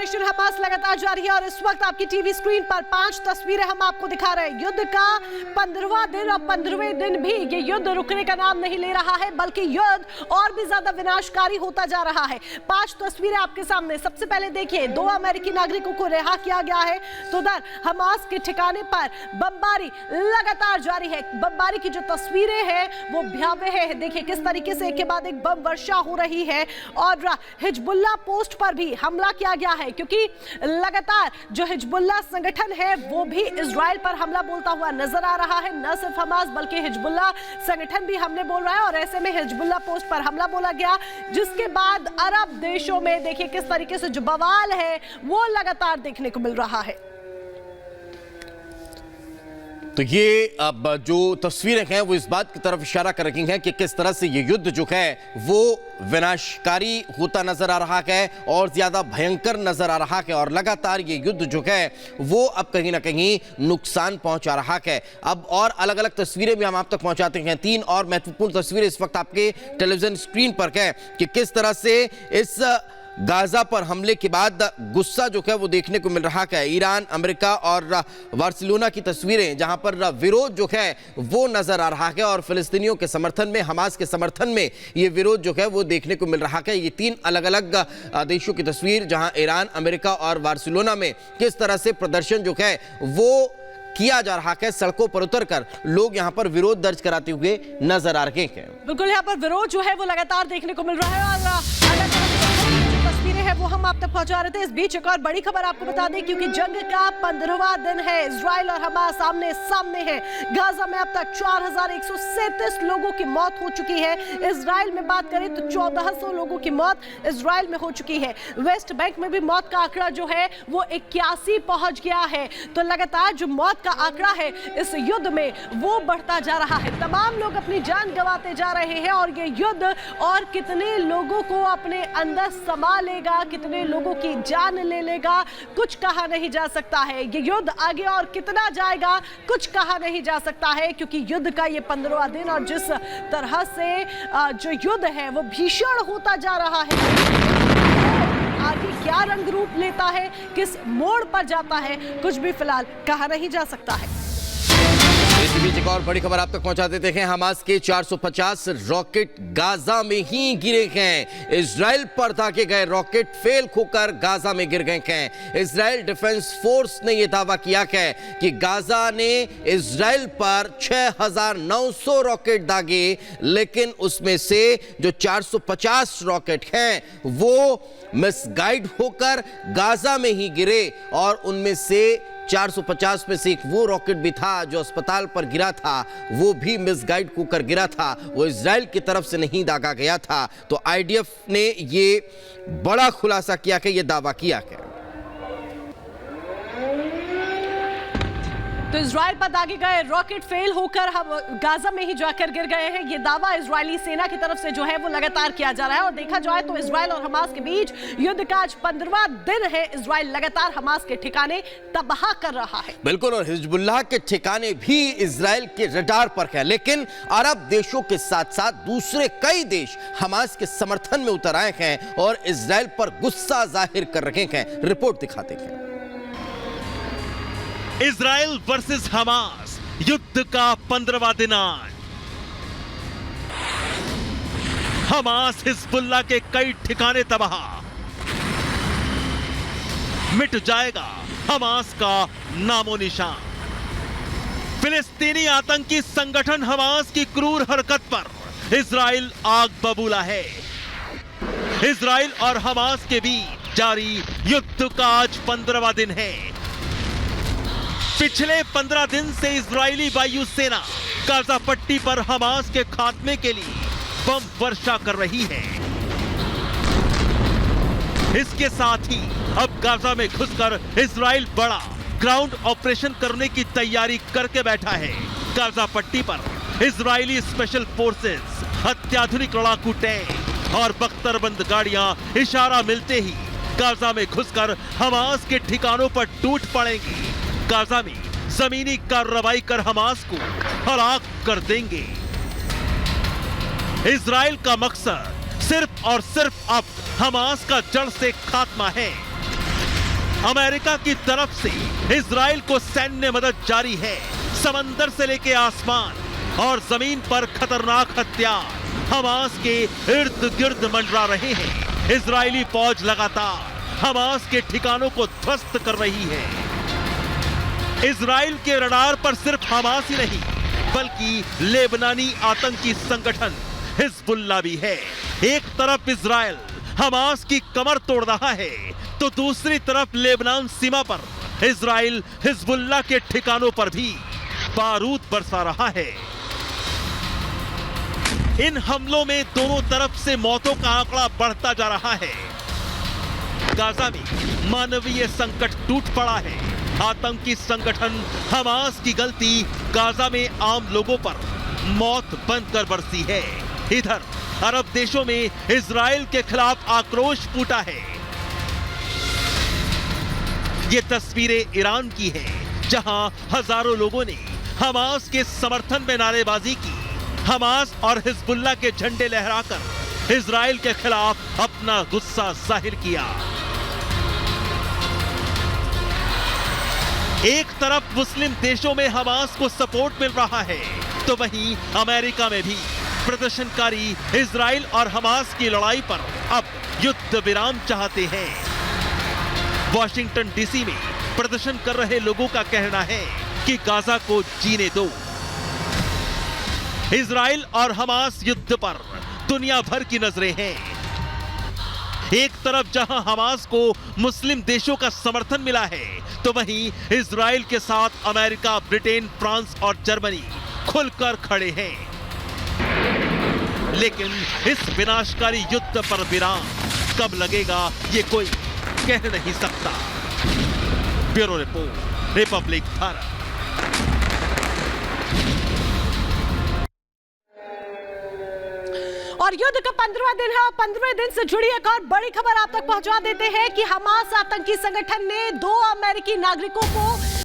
Operation Hamas लगातार जारी है और इस वक्त आपकी टीवी स्क्रीन पर 5 तस्वीरें हम आपको दिखा रहे हैं। युद्ध का 15वां दिन और 15वें दिन भी ये युद्ध रुकने का नाम नहीं ले रहा है, बल्कि युद्ध और भी ज्यादा विनाशकारी होता जा रहा है। 5 तस्वीरें आपके सामने। सबसे पहले देखिए, 2 अमेरिकी नागरिकों को रिहा किया गया है, तो उधर हमास के ठिकाने पर बमबारी लगातार जारी है। बमबारी की जो तस्वीरें हैं वो भयावह है। देखिए किस तरीके से एक के बाद एक बम वर्षा हो रही है और हिजबुल्लाह पोस्ट पर भी हमला किया गया है, क्योंकि लगातार जो हिजबुल्लाह संगठन है वो भी इजराइल पर हमला बोलता हुआ नजर आ रहा है। न सिर्फ हमास बल्कि हिजबुल्लाह संगठन भी हमले बोल रहा है और ऐसे में हिजबुल्लाह पोस्ट पर हमला बोला गया, जिसके बाद अरब देशों में देखिए किस तरीके से जो बवाल है वो लगातार देखने को मिल रहा है। तो ये अब जो तस्वीरें हैं वो इस बात की तरफ इशारा कर रही हैं कि किस तरह से ये युद्ध जो है वो विनाशकारी होता नजर आ रहा है और ज्यादा भयंकर नजर आ रहा है और लगातार ये युद्ध जो है वो अब कहीं ना कहीं नुकसान पहुंचा रहा है। अब और अलग अलग तस्वीरें भी हम आप तक पहुंचाते हैं। 3 और महत्वपूर्ण तस्वीरें इस वक्त आपके टेलीविजन स्क्रीन पर है कि किस तरह से इस गाजा पर हमले के बाद गुस्सा जो है वो देखने को मिल रहा है। ईरान, अमेरिका और बार्सिलोना की तस्वीरें जहां पर विरोध जो है वो नजर आ रहा है और फिलिस्तीनियों के समर्थन में, हमास के समर्थन में ये विरोध जो है वो देखने को मिल रहा है। ये 3 अलग अलग देशों की तस्वीर, जहां ईरान, अमेरिका और बार्सिलोना में किस तरह से प्रदर्शन जो है वो किया जा रहा है। सड़कों पर उतरकर लोग यहां पर विरोध दर्ज कराते हुए नजर आ रहे हैं। बिल्कुल, यहां पर विरोध जो है वो लगातार देखने को मिल रहा है और तस्वीरें हैं वो हम आप तक पहुंचा रहे थे। इस बीच एक और बड़ी खबर आपको बता दें, क्योंकि जंग का 15वां दिन है, इजराइल और हमास आमने सामने है। गाजा में अब तक 4137 लोगों की मौत हो चुकी है। इजराइल में बात करें तो 1400 लोगों की मौत इजराइल में हो चुकी है। वेस्ट बैंक में भी मौत का आंकड़ा जो है वो 81 पहुंच गया है। तो लगातार जो मौत का आंकड़ा है इस युद्ध में वो बढ़ता जा रहा है। तमाम लोग अपनी जान गंवाते जा रहे हैं और ये युद्ध और कितने लोगों को अपने अंदर समा लेगा, कितने लोगों की जान ले लेगा, कुछ कहा नहीं जा सकता है। ये युद्ध आगे और कितना जाएगा कुछ कहा नहीं जा सकता है, क्योंकि युद्ध का ये 15वां दिन और जिस तरह से जो युद्ध है वो भीषण होता जा रहा है, आगे क्या रंग रूप लेता है, किस मोड़ पर जाता है, कुछ भी फिलहाल कहा नहीं जा सकता है। इसी बीच एक और बड़ी खबर आप तक पहुंचा देते हैं। हमास के 450 रॉकेट गाजा में ही गिरे हैं। इजराइल पर दागे गए रॉकेट फेल होकर गाजा में गिर गए हैं। इजराइल डिफेंस फोर्स ने यह दावा किया है कि गाजा ने इजराइल पर 6900 रॉकेट दागे, लेकिन उसमें से जो 450 रॉकेट हैं वो मिसगाइड होकर गाजा में ही गिरे और उनमें से 450 में से एक वो रॉकेट भी था जो अस्पताल पर गिरा था, वो भी मिसगाइड होकर गिरा था, वो इजराइल की तरफ से नहीं दागा गया था। तो आईडीएफ ने ये बड़ा खुलासा किया कि ये दावा किया है। तो इजराइल पर दागे गए रॉकेट फेल होकर हम गाजा में ही जाकर गिर गए हैं। ये दावा इजरायली सेना की तरफ से जो है वो लगातार किया जा रहा है और देखा जाए तो इजराइल और हमास के बीच युद्ध का आज 15वां दिन है। इजराइल लगातार हमास के ठिकाने तबाह कर रहा है। बिल्कुल, और हिजबुल्लाह के ठिकाने भी इजराइल के रडार पर है, लेकिन अरब देशों के साथ साथ दूसरे कई देश हमास के समर्थन में उतर आए हैं और इजराइल पर गुस्सा जाहिर कर रहे हैं। रिपोर्ट दिखाते हैं। इजराइल वर्सेस हमास, युद्ध का 15वां दिन आज। हमास हिजबुल्लाह के कई ठिकाने तबाह, मिट जाएगा हमास का नामो निशान। फिलिस्तीनी आतंकी संगठन हमास की क्रूर हरकत पर इजराइल आग बबूला है। इजराइल और हमास के बीच जारी युद्ध का आज 15वां दिन है। पिछले 15 दिन से इजरायली वायुसेना गाजा पट्टी पर हमास के खात्मे के लिए बम वर्षा कर रही है। इसके साथ ही अब गाजा में घुसकर इजराइल बड़ा ग्राउंड ऑपरेशन करने की तैयारी करके बैठा है। गाजा पट्टी पर इजरायली स्पेशल फोर्सेस, अत्याधुनिक लड़ाकू टैंक और बख्तरबंद गाड़ियां इशारा मिलते ही गाजा में घुसकर हमास के ठिकानों पर टूट पड़ेंगी। गाजा में जमीनी कार्रवाई कर हमास को हलाक कर देंगे। इजराइल का मकसद सिर्फ और सिर्फ अब हमास का जड़ से खात्मा है। अमेरिका की तरफ से इजराइल को सैन्य मदद जारी है। समंदर से लेके आसमान और जमीन पर खतरनाक हथियार हमास के इर्द गिर्द मंडरा रहे हैं। इजरायली फौज लगातार हमास के ठिकानों को ध्वस्त कर रही है। इजराइल के रडार पर सिर्फ हमास ही नहीं बल्कि लेबनानी आतंकी संगठन हिजबुल्लाह भी है। एक तरफ इजराइल हमास की कमर तोड़ रहा है तो दूसरी तरफ लेबनान सीमा पर इजराइल हिजबुल्लाह के ठिकानों पर भी बारूद बरसा रहा है। इन हमलों में दोनों तरफ से मौतों का आंकड़ा बढ़ता जा रहा है। गाजा में मानवीय संकट टूट पड़ा है। आतंकी संगठन हमास की गलती गाजा में आम लोगों पर मौत बनकर बरसी है। इधर अरब देशों में इजराइल के खिलाफ आक्रोश फूटा है। ये तस्वीरें ईरान की हैं, जहां हजारों लोगों ने हमास के समर्थन में नारेबाजी की। हमास और हिजबुल्लाह के झंडे लहराकर इजराइल के खिलाफ अपना गुस्सा जाहिर किया। एक तरफ मुस्लिम देशों में हमास को सपोर्ट मिल रहा है तो वहीं अमेरिका में भी प्रदर्शनकारी इजराइल और हमास की लड़ाई पर अब युद्ध विराम चाहते हैं। वॉशिंगटन डीसी में प्रदर्शन कर रहे लोगों का कहना है कि गाजा को जीने दो। इजराइल और हमास युद्ध पर दुनिया भर की नजरें हैं। एक तरफ जहां हमास को मुस्लिम देशों का समर्थन मिला है तो वहीं इजराइल के साथ अमेरिका, ब्रिटेन, फ्रांस और जर्मनी खुलकर खड़े हैं। लेकिन इस विनाशकारी युद्ध पर विराम कब लगेगा ये कोई कह नहीं सकता। Bureau report, Republic Bharat. और युद्ध का 15वां दिन है और 15वें दिन से जुड़ी एक और बड़ी खबर आप तक पहुंचा देते हैं कि हमास आतंकी संगठन ने 2 अमेरिकी नागरिकों को